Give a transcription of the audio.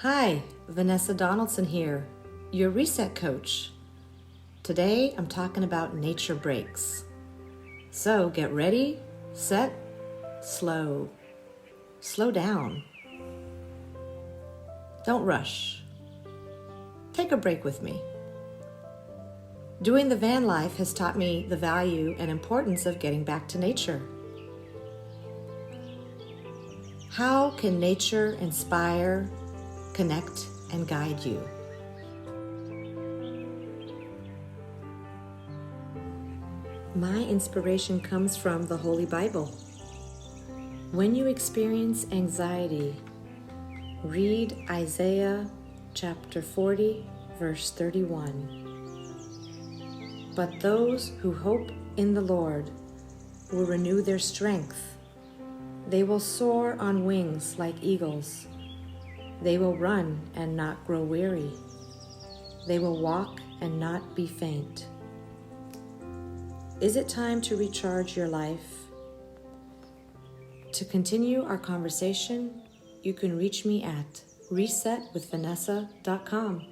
Hi, Vanessa Donaldson here, your reset coach. Today I'm talking about nature breaks. So get ready, set, slow. Slow down. Don't rush. Take a break with me. Doing the van life has taught me the value and importance of getting back to nature. How can nature inspire, connect, and guide you? My inspiration comes from the Holy Bible. When you experience anxiety, read Isaiah chapter 40, verse 31. But those who hope in the Lord will renew their strength. They will soar on wings like eagles. They will run and not grow weary. They will walk and not be faint. Is it time to recharge your life? To continue our conversation, you can reach me at resetwithvanessa.com.